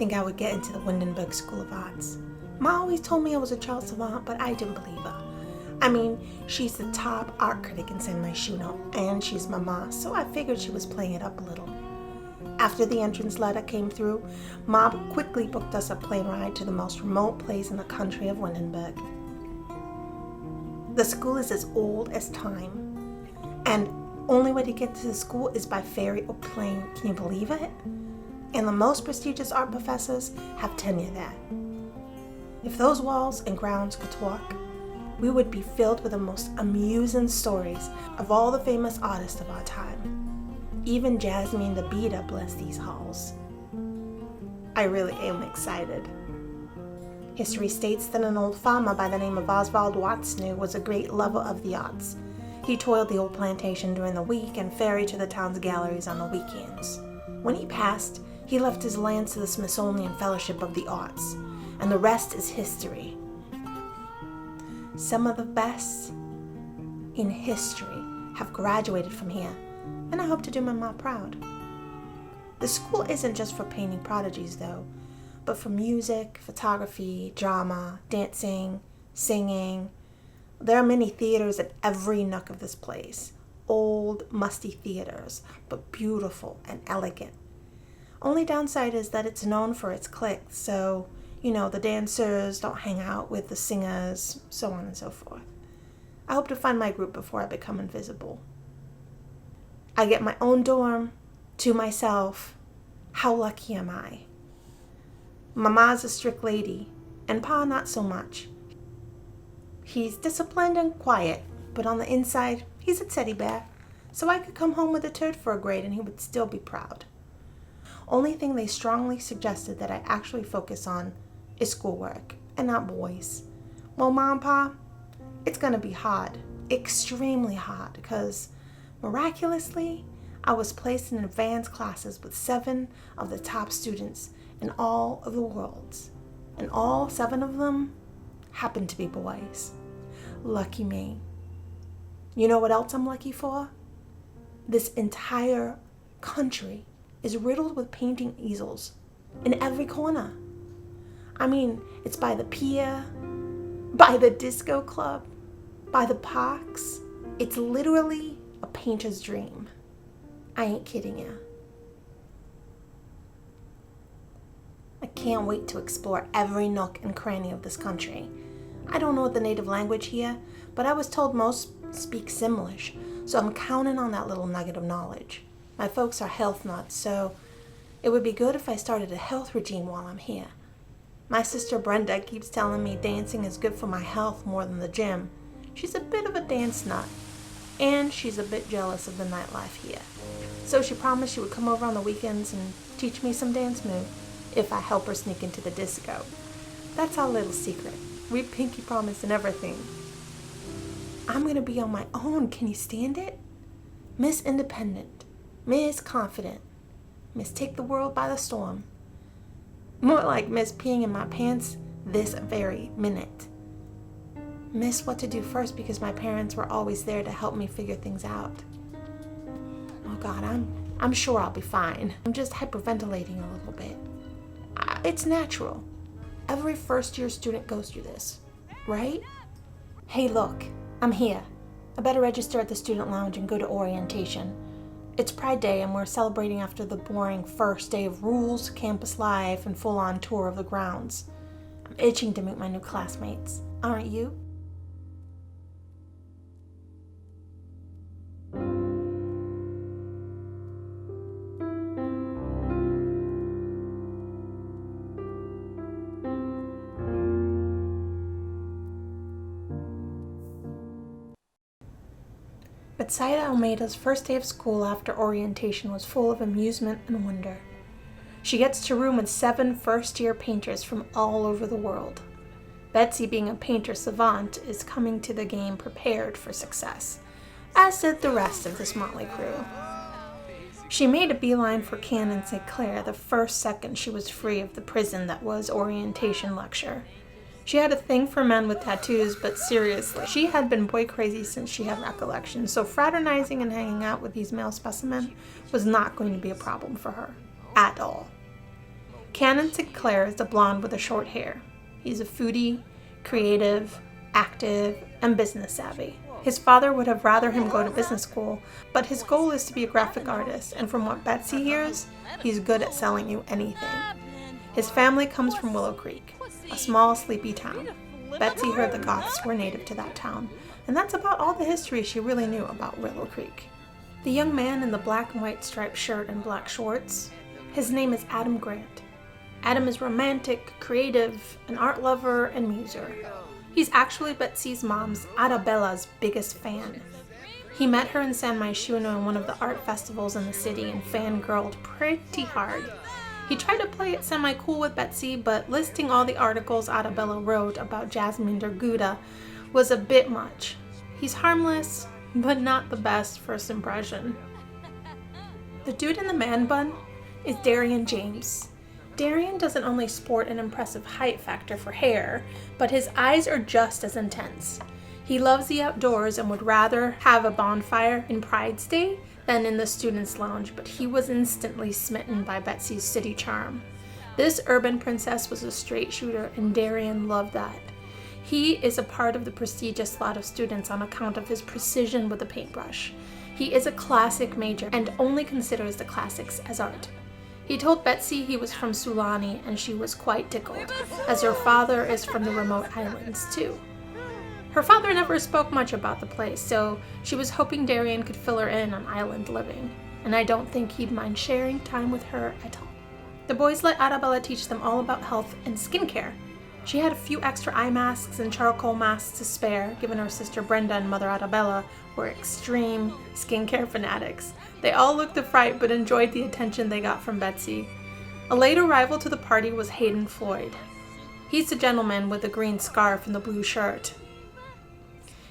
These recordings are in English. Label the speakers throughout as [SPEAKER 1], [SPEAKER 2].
[SPEAKER 1] think I would get into the Windenburg School of Arts. Ma always told me I was a child savant, but I didn't believe her. I mean, she's the top art critic in San Myshuno, and she's my ma, so I figured she was playing it up a little. After the entrance letter came through, Ma quickly booked us a plane ride to the most remote place in the country of Windenburg. The school is as old as time, and only way to get to the school is by ferry or plane. Can you believe it? And the most prestigious art professors have tenure there. If those walls and grounds could talk, we would be filled with the most amusing stories of all the famous artists of our time. Even Jasmine the Beta blessed these halls. I really am excited. History states that an old farmer by the name of Oswald Watson was a great lover of the arts. He toiled the old plantation during the week and ferried to the town's galleries on the weekends. When he passed, he left his lands to the Smithsonian Fellowship of the Arts, and the rest is history. Some of the best in history have graduated from here, and I hope to do my mom proud. The school isn't just for painting prodigies though, but for music, photography, drama, dancing, singing. There are many theaters at every nook of this place. Old, musty theaters, but beautiful and elegant. Only downside is that it's known for its cliques, so, the dancers don't hang out with the singers, so on and so forth. I hope to find my group before I become invisible. I get my own dorm to myself. How lucky am I? Mama's a strict lady, and Pa not so much. He's disciplined and quiet, but on the inside, he's a teddy bear, so I could come home with a turd for a grade and he would still be proud. Only thing they strongly suggested that I actually focus on is schoolwork, and not boys. Well, Mom and Pa, it's gonna be hard, extremely hard, because miraculously, I was placed in advanced classes with 7 of the top students in all of the worlds, and all 7 of them happened to be boys. Lucky me. You know what else I'm lucky for? This entire country is riddled with painting easels in every corner. I mean, it's by the pier, by the disco club, by the parks. It's literally a painter's dream. I ain't kidding ya. I can't wait to explore every nook and cranny of this country. I don't know the native language here, but I was told most speak Simlish, so I'm counting on that little nugget of knowledge. My folks are health nuts, so it would be good if I started a health regime while I'm here. My sister Brenda keeps telling me dancing is good for my health more than the gym. She's a bit of a dance nut, and she's a bit jealous of the nightlife here. So she promised she would come over on the weekends and teach me some dance moves if I help her sneak into the disco. That's our little secret. We pinky promise and everything. I'm gonna be on my own. Can you stand it? Miss Independent, Miss Confident, Miss Take the World by the Storm. More like Miss Peeing in my pants this very minute. Miss what to do first because my parents were always there to help me figure things out. Oh God, I'm sure I'll be fine. I'm just hyperventilating a little bit. It's natural. Every first-year student goes through this, right? Hey, look, I'm here. I better register at the student lounge and go to orientation. It's Pride Day and we're celebrating after the boring first day of rules, campus life, and full-on tour of the grounds. I'm itching to meet my new classmates. Aren't you? But Saida Almeida's first day of school after orientation was full of amusement and wonder. She gets to room with 7 first-year painters from all over the world. Betsy, being a painter savant, is coming to the game prepared for success, as did the rest of this motley crew. She made a beeline for Canon St. Clair the first second she was free of the prison that was orientation lecture. She had a thing for men with tattoos, but seriously, she had been boy crazy since she had recollection, so fraternizing and hanging out with these male specimen was not going to be a problem for her, at all. Cannon Sinclair is the blonde with the short hair. He's a foodie, creative, active, and business savvy. His father would have rather him go to business school, but his goal is to be a graphic artist, and from what Betsy hears, he's good at selling you anything. His family comes from Willow Creek, a small, sleepy town. Betsy heard the Goths were native to that town, and that's about all the history she really knew about Willow Creek. The young man in the black and white striped shirt and black shorts, his name is Adam Grant. Adam is romantic, creative, an art lover, and muser. He's actually Betsy's mom's, Arabella's, biggest fan. He met her in San Myshuno in one of the art festivals in the city and fangirled pretty hard. He tried to play it semi-cool with Betsy, but listing all the articles Arabella wrote about Jasmine Derguda was a bit much. He's harmless, but not the best first impression. The dude in the man bun is Darian James. Darian doesn't only sport an impressive height factor for hair, but his eyes are just as intense. He loves the outdoors and would rather have a bonfire in Pride's Day than in the students' lounge, but he was instantly smitten by Betsy's city charm. This urban princess was a straight shooter, and Darian loved that. He is a part of the prestigious lot of students on account of his precision with the paintbrush. He is a classic major and only considers the classics as art. He told Betsy he was from Sulani, and she was quite tickled, as her father is from the remote islands too. Her father never spoke much about the place, so she was hoping Darian could fill her in on island living, and I don't think he'd mind sharing time with her at all. The boys let Arabella teach them all about health and skincare. She had a few extra eye masks and charcoal masks to spare, given her sister Brenda and mother Arabella were extreme skincare fanatics. They all looked a fright but enjoyed the attention they got from Betsy. A late arrival to the party was Hayden Floyd. He's the gentleman with the green scarf and the blue shirt.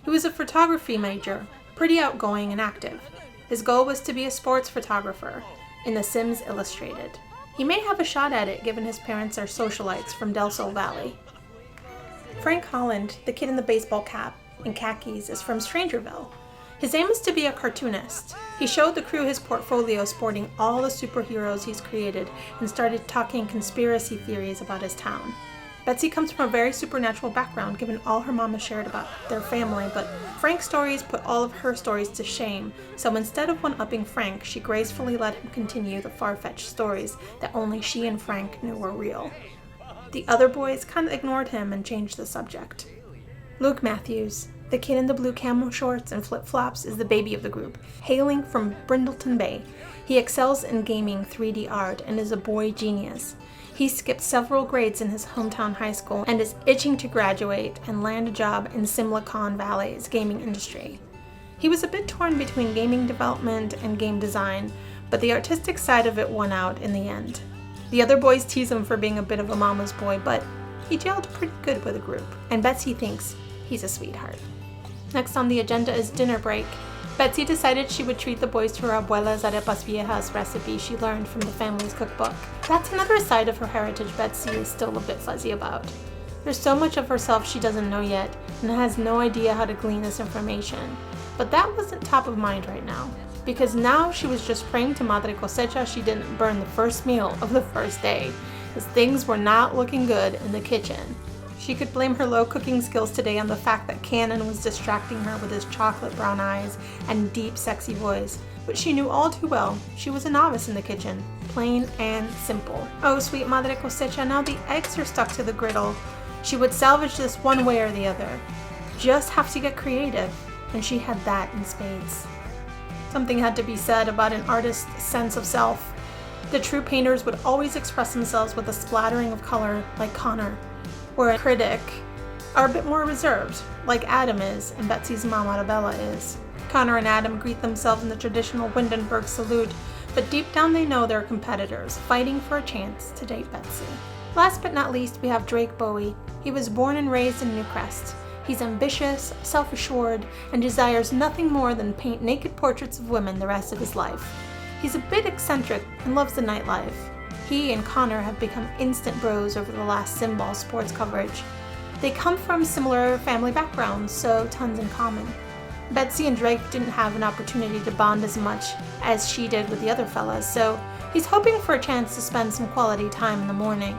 [SPEAKER 1] He was a photography major, pretty outgoing and active. His goal was to be a sports photographer in the Sims Illustrated. He may have a shot at it given his parents are socialites from Del Sol Valley. Frank Holland, the kid in the baseball cap and khakis, is from Strangerville. His aim is to be a cartoonist. He showed the crew his portfolio sporting all the superheroes he's created and started talking conspiracy theories about his town. Betsy comes from a very supernatural background given all her mama shared about their family, but Frank's stories put all of her stories to shame, so instead of one-upping Frank, she gracefully let him continue the far-fetched stories that only she and Frank knew were real. The other boys kind of ignored him and changed the subject. Luke Matthews, the kid in the blue camo shorts and flip-flops, is the baby of the group, hailing from Brindleton Bay. He excels in gaming 3D art and is a boy genius. He skipped several grades in his hometown high school and is itching to graduate and land a job in Silicon Valley's gaming industry. He was a bit torn between gaming development and game design, but the artistic side of it won out in the end. The other boys tease him for being a bit of a mama's boy, but he gelled pretty good with the group, and Betsy thinks he's a sweetheart. Next on the agenda is dinner break. Betsy decided she would treat the boys to her abuela's arepas viejas recipe she learned from the family's cookbook. That's another side of her heritage Betsy is still a bit fuzzy about. There's so much of herself she doesn't know yet and has no idea how to glean this information. But that wasn't top of mind right now, because now she was just praying to Madre Cosecha she didn't burn the first meal of the first day, as things were not looking good in the kitchen. She could blame her low cooking skills today on the fact that Cannon was distracting her with his chocolate brown eyes and deep, sexy voice, but she knew all too well she was a novice in the kitchen, plain and simple. Oh, sweet Madre Cosecha, now the eggs are stuck to the griddle. She would salvage this one way or the other. Just have to get creative, and she had that in spades. Something had to be said about an artist's sense of self. The true painters would always express themselves with a splattering of color, like Connor, where a critic are a bit more reserved, like Adam is and Betsy's mom Arabella is. Connor and Adam greet themselves in the traditional Windenburg salute, but deep down they know they're competitors, fighting for a chance to date Betsy. Last but not least, we have Drake Bowie. He was born and raised in Newcrest. He's ambitious, self-assured, and desires nothing more than paint naked portraits of women the rest of his life. He's a bit eccentric and loves the nightlife. He and Connor have become instant bros over the last Simball sports coverage. They come from similar family backgrounds, so tons in common. Betsy and Drake didn't have an opportunity to bond as much as she did with the other fellas, so He's hoping for a chance to spend some quality time in the morning.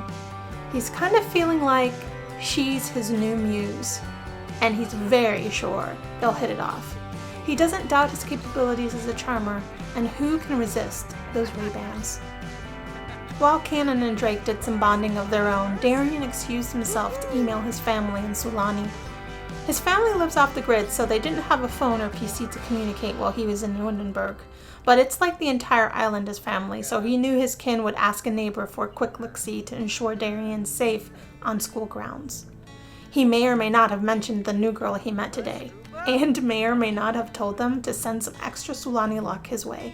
[SPEAKER 1] He's kind of feeling like she's his new muse, and he's very sure they'll hit it off. He doesn't doubt his capabilities as a charmer, and who can resist those Ray-Bans? While Cannon and Drake did some bonding of their own, Darian excused himself to email his family in Sulani. His family lives off the grid, so they didn't have a phone or PC to communicate while he was in Windenburg. But it's like the entire island is family, so he knew his kin would ask a neighbor for a quick look-see to ensure Darian's safe on school grounds. He may or may not have mentioned the new girl he met today, and may or may not have told them to send some extra Sulani luck his way.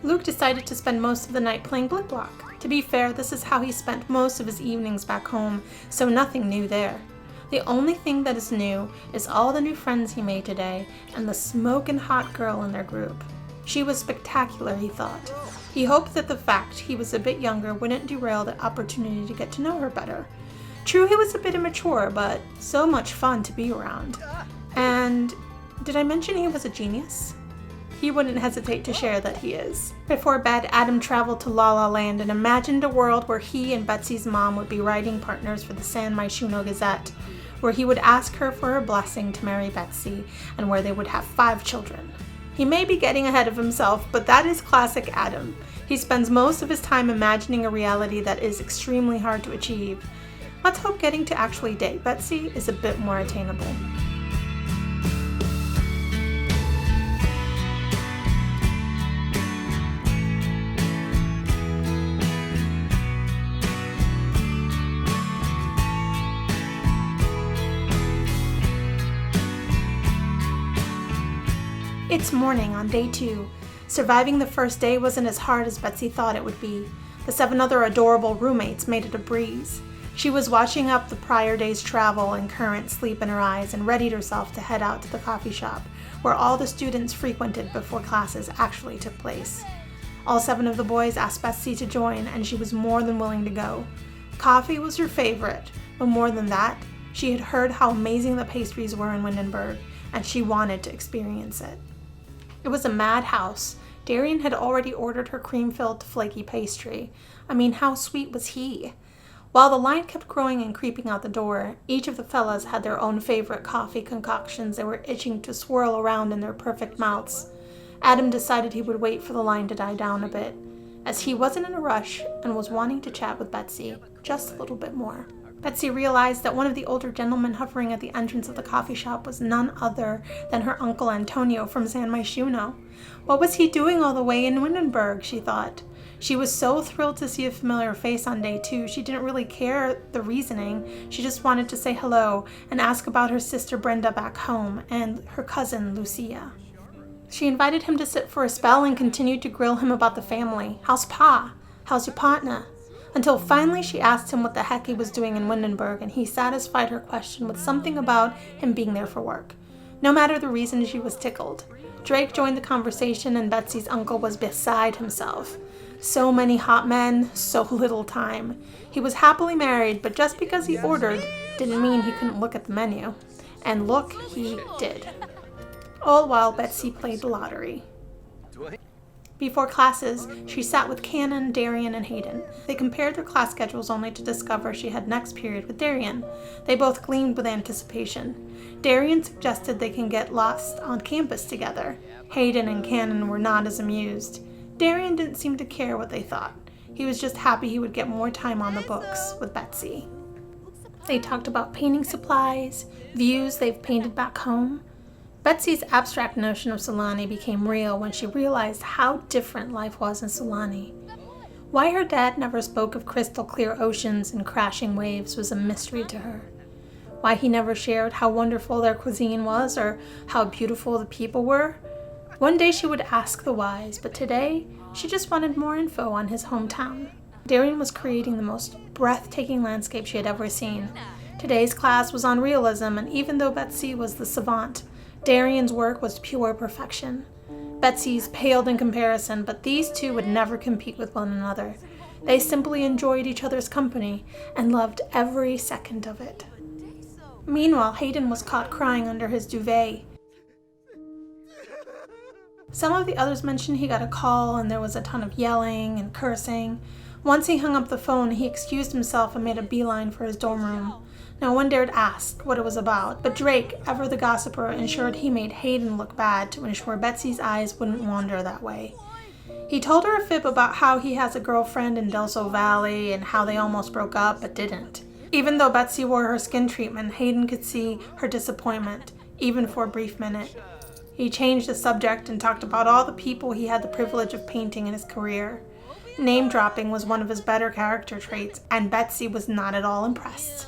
[SPEAKER 1] Luke decided to spend most of the night playing Blip Block. To be fair, this is how he spent most of his evenings back home, so nothing new there. The only thing that is new is all the new friends he made today and the smoking hot girl in their group. She was spectacular, he thought. He hoped that the fact he was a bit younger wouldn't derail the opportunity to get to know her better. True, he was a bit immature, but so much fun to be around. And did I mention he was a genius? He wouldn't hesitate to share that he is. Before bed, Adam traveled to La La Land and imagined a world where he and Betsy's mom would be writing partners for the San Myshuno Gazette, where he would ask her for her blessing to marry Betsy, and where they would have 5 children. He may be getting ahead of himself, but that is classic Adam. He spends most of his time imagining a reality that is extremely hard to achieve. Let's hope getting to actually date Betsy is a bit more attainable. It's morning on day 2. Surviving the first day wasn't as hard as Betsy thought it would be. The 7 other adorable roommates made it a breeze. She was watching up the prior day's travel and current sleep in her eyes and readied herself to head out to the coffee shop, where all the students frequented before classes actually took place. All 7 of the boys asked Betsy to join, and she was more than willing to go. Coffee was her favorite, but more than that, she had heard how amazing the pastries were in Windenburg, and she wanted to experience it. It was a madhouse. Darian had already ordered her cream-filled flaky pastry. I mean, how sweet was he? While the line kept growing and creeping out the door, each of the fellas had their own favorite coffee concoctions they were itching to swirl around in their perfect mouths. Adam decided he would wait for the line to die down a bit, as he wasn't in a rush and was wanting to chat with Betsy just a little bit more. Betsy realized that one of the older gentlemen hovering at the entrance of the coffee shop was none other than her Uncle Antonio from San Myshuno. What was he doing all the way in Windenburg, she thought. She was so thrilled to see a familiar face on day 2, she didn't really care the reasoning. She just wanted to say hello and ask about her sister Brenda back home and her cousin Lucia. She invited him to sit for a spell and continued to grill him about the family. How's Pa? How's your partner? Until finally she asked him what the heck he was doing in Windenburg, and he satisfied her question with something about him being there for work. No matter the reason, she was tickled. Drake joined the conversation, and Betsy's uncle was beside himself. So many hot men, so little time. He was happily married, but just because he ordered didn't mean he couldn't look at the menu. And look, he did. All while Betsy played the lottery. Before classes, she sat with Cannon, Darian, and Hayden. They compared their class schedules only to discover she had next period with Darian. They both gleamed with anticipation. Darian suggested they can get lost on campus together. Hayden and Cannon were not as amused. Darian didn't seem to care what they thought. He was just happy he would get more time on the books with Betsy. They talked about painting supplies, views they've painted back home. Betsy's abstract notion of Sulani became real when she realized how different life was in Sulani. Why her dad never spoke of crystal clear oceans and crashing waves was a mystery to her. Why he never shared how wonderful their cuisine was or how beautiful the people were. One day she would ask the whys, but today she just wanted more info on his hometown. Darian was creating the most breathtaking landscape she had ever seen. Today's class was on realism, and even though Betsy was the savant, Darian's work was pure perfection. Betsy's paled in comparison, but these two would never compete with one another. They simply enjoyed each other's company and loved every second of it. Meanwhile, Hayden was caught crying under his duvet. Some of the others mentioned he got a call and there was a ton of yelling and cursing. Once he hung up the phone, he excused himself and made a beeline for his dorm room. No one dared ask what it was about, but Drake, ever the gossiper, ensured he made Hayden look bad to ensure Betsy's eyes wouldn't wander that way. He told her a fib about how he has a girlfriend in Delso Valley and how they almost broke up but didn't. Even though Betsy wore her skin treatment, Hayden could see her disappointment, even for a brief minute. He changed the subject and talked about all the people he had the privilege of painting in his career. Name-dropping was one of his better character traits, and Betsy was not at all impressed.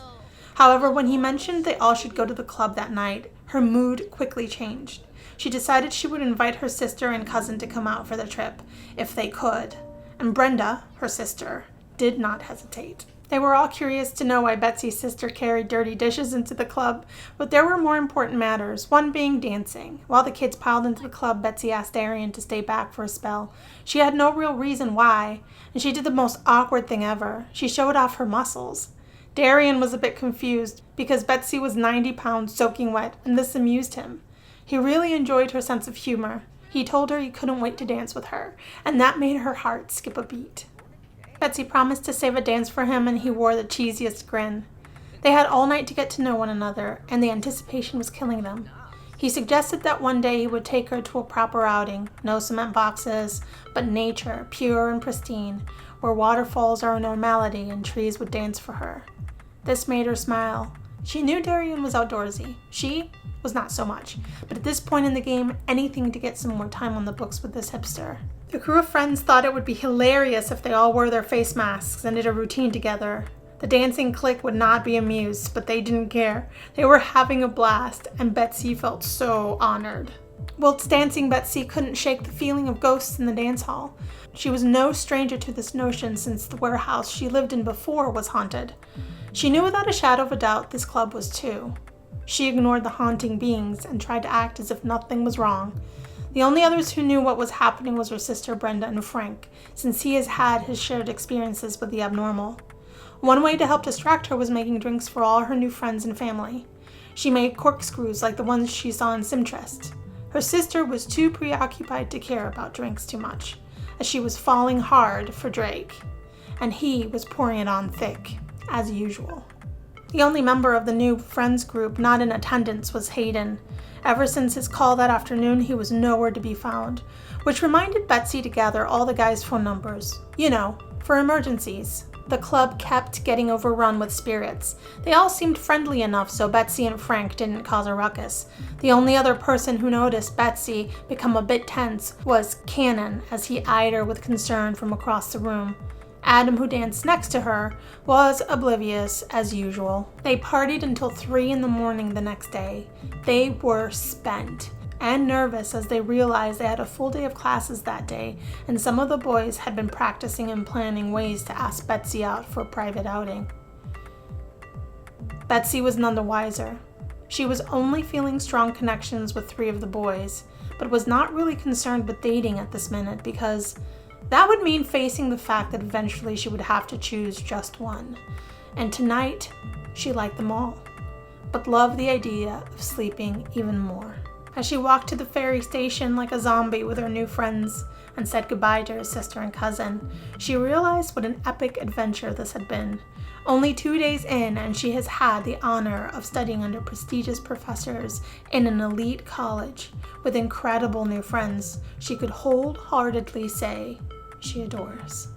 [SPEAKER 1] However, when he mentioned they all should go to the club that night, her mood quickly changed. She decided she would invite her sister and cousin to come out for the trip, if they could, and Brenda, her sister, did not hesitate. They were all curious to know why Betsy's sister carried dirty dishes into the club, but there were more important matters, one being dancing. While the kids piled into the club, Betsy asked Darian to stay back for a spell. She had no real reason why, and she did the most awkward thing ever. She showed off her muscles. Darian was a bit confused because Betsy was 90 pounds soaking wet, and this amused him. He really enjoyed her sense of humor. He told her he couldn't wait to dance with her, and that made her heart skip a beat. Betsy promised to save a dance for him, and he wore the cheesiest grin. They had all night to get to know one another, and the anticipation was killing them. He suggested that one day he would take her to a proper outing, no cement boxes, but nature, pure and pristine, where waterfalls are a normality and trees would dance for her. This made her smile. She knew Darian was outdoorsy. She was not so much, but at this point in the game, anything to get some more time on the books with this hipster. The crew of friends thought it would be hilarious if they all wore their face masks and did a routine together. The dancing clique would not be amused, but they didn't care. They were having a blast, and Betsy felt so honored. Whilst dancing, Betsy couldn't shake the feeling of ghosts in the dance hall. She was no stranger to this notion since the warehouse she lived in before was haunted. She knew without a shadow of a doubt this club was too. She ignored the haunting beings and tried to act as if nothing was wrong. The only others who knew what was happening was her sister Brenda and Frank, since he has had his shared experiences with the abnormal. One way to help distract her was making drinks for all her new friends and family. She made corkscrews like the ones she saw in Simtrest. Her sister was too preoccupied to care about drinks too much, as she was falling hard for Drake, and he was pouring it on thick, as usual. The only member of the new friends group not in attendance was Hayden. Ever since his call that afternoon, he was nowhere to be found, which reminded Betsy to gather all the guys' phone numbers. You know, for emergencies. The club kept getting overrun with spirits. They all seemed friendly enough so Betsy and Frank didn't cause a ruckus. The only other person who noticed Betsy become a bit tense was Cannon, as he eyed her with concern from across the room. Adam, who danced next to her, was oblivious as usual. They partied until 3 in the morning the next day. They were spent and nervous as they realized they had a full day of classes that day, and some of the boys had been practicing and planning ways to ask Betsy out for a private outing. Betsy was none the wiser. She was only feeling strong connections with 3 of the boys, but was not really concerned with dating at this minute because that would mean facing the fact that eventually she would have to choose just one. And tonight, she liked them all, but loved the idea of sleeping even more. As she walked to the ferry station like a zombie with her new friends and said goodbye to her sister and cousin, she realized what an epic adventure this had been. Only 2 days in, and she has had the honor of studying under prestigious professors in an elite college with incredible new friends she could wholeheartedly say she adores.